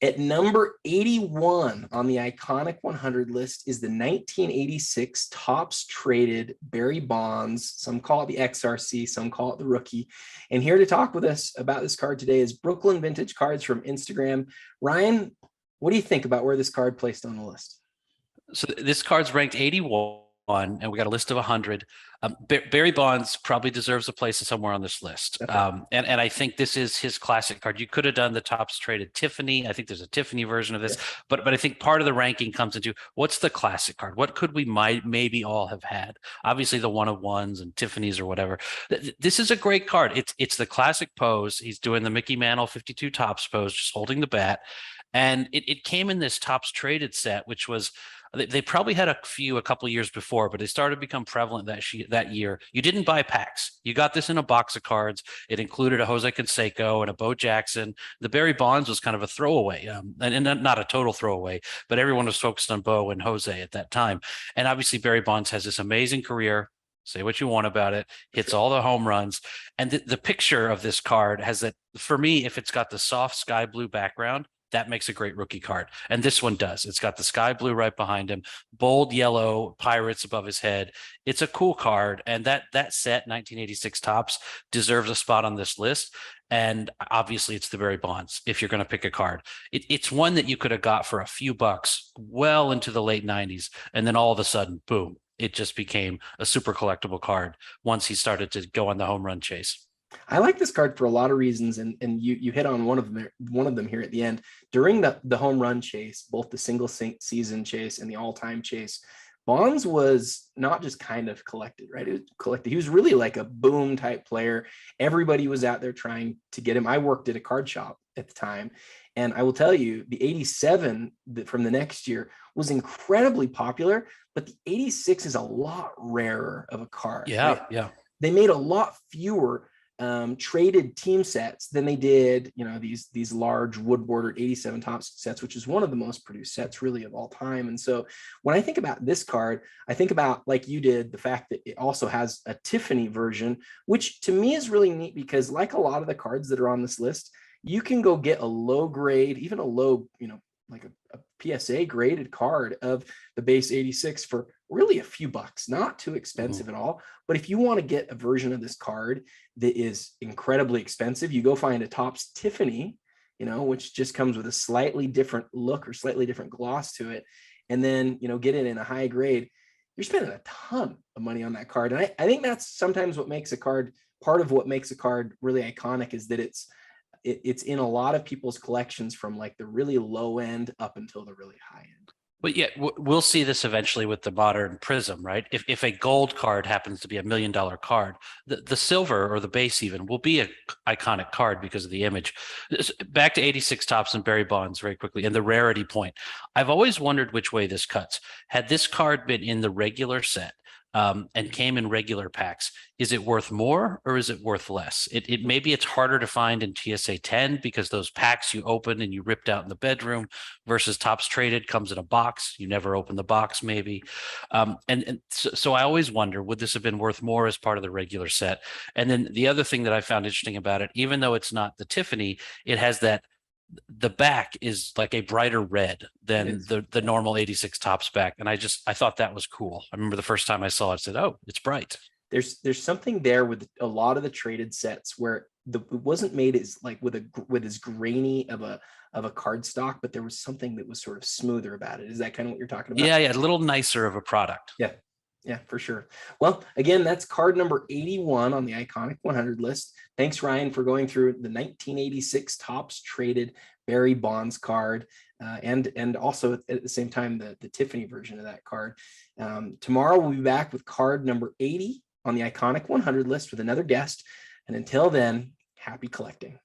At number 81 on the iconic 100 list is the 1986 Topps traded Barry Bonds. Some call it the XRC, some call it the rookie. And here to talk with us about this card today is Brooklyn Vintage Cards from Instagram. Ryan, what do you think about where this card placed on the list? So this card's ranked 81, and we got a list of 100. Barry Bonds probably deserves a place somewhere on this list. And I think this is his classic card. You could have done the Topps traded Tiffany. I think there's a Tiffany version of this, but I think part of the ranking comes into what's the classic card? What could we maybe all have had? Obviously the one of ones and Tiffany's or whatever. This is a great card. It's the classic pose. He's doing the Mickey Mantle 52 Topps pose, just holding the bat. And it came in this Topps traded set, which was they probably had a couple of years before, but they started to become prevalent that year. You didn't buy packs. You got this in a box of cards. It included a Jose Canseco and a Bo Jackson. The Barry Bonds was kind of a throwaway, and not a total throwaway, but everyone was focused on Bo and Jose at that time. And obviously Barry Bonds has this amazing career. Say what you want about it, hits all the home runs. And the picture of this card has that, for me, if it's got the soft sky blue background, that makes a great rookie card. And this one does. It's got the sky blue right behind him, bold yellow pirates above his head. It's a cool card. And that set, 1986 Topps, deserves a spot on this list. And obviously it's the Barry Bonds if you're going to pick a card. It's one that you could have got for a few bucks well into the late 90s. And then all of a sudden, boom, it just became a super collectible card once he started to go on the home run chase. I like this card for a lot of reasons, and you hit on one of them here at the end. During the home run chase, both the single season chase and the all-time chase, Bonds was not just kind of collected, right? It was collected. He was really like a boom type player. Everybody was out there trying to get him. I worked at a card shop at the time, and I will tell you, the 87 from the next year was incredibly popular, but the 86 is a lot rarer of a card. Yeah, right? yeah. They made a lot fewer traded team sets than they did, these large wood bordered 87 Topps sets, which is one of the most produced sets really of all time. And so when I think about this card, I think about, like you did, the fact that it also has a Tiffany version, which to me is really neat because, like a lot of the cards that are on this list, you can go get a low grade, even a low, like a PSA graded card of the base 86 for really a few bucks, not too expensive at all. But if you want to get a version of this card that is incredibly expensive, you go find a Topps Tiffany, which just comes with a slightly different look or slightly different gloss to it. And then, get it in a high grade. You're spending a ton of money on that card. And I think that's sometimes what makes a card, part of what makes a card really iconic is that it's in a lot of people's collections from like the really low end up until the really high end. But yeah, we'll see this eventually with the modern Prism, right? If a gold card happens to be $1 million card, the silver or the base even will be an iconic card because of the image. Back to 86 Topps and Barry Bonds very quickly and the rarity point. I've always wondered which way this cuts. Had this card been in the regular set, and came in regular packs, is it worth more or is it worth less? Maybe it's harder to find in TSA 10 because those packs you open and you ripped out in the bedroom versus Topps traded comes in a box. You never open the box maybe. So I always wonder, would this have been worth more as part of the regular set? And then the other thing that I found interesting about it, even though it's not the Tiffany, it has that the back is like a brighter red than the normal 86 Topps back. And I thought that was cool. I remember the first time I saw it, I said, oh, it's bright. There's something there with a lot of the traded sets where it wasn't made as like with as grainy of a card stock, but there was something that was sort of smoother about it. Is that kind of what you're talking about? Yeah, a little nicer of a product. Yeah, for sure. Well, again, that's card number 81 on the iconic 100 list. Thanks, Ryan, for going through the 1986 Topps traded Barry Bonds card, and also at the same time the Tiffany version of that card. Tomorrow we'll be back with card number 80 on the iconic 100 list with another guest. And until then, happy collecting.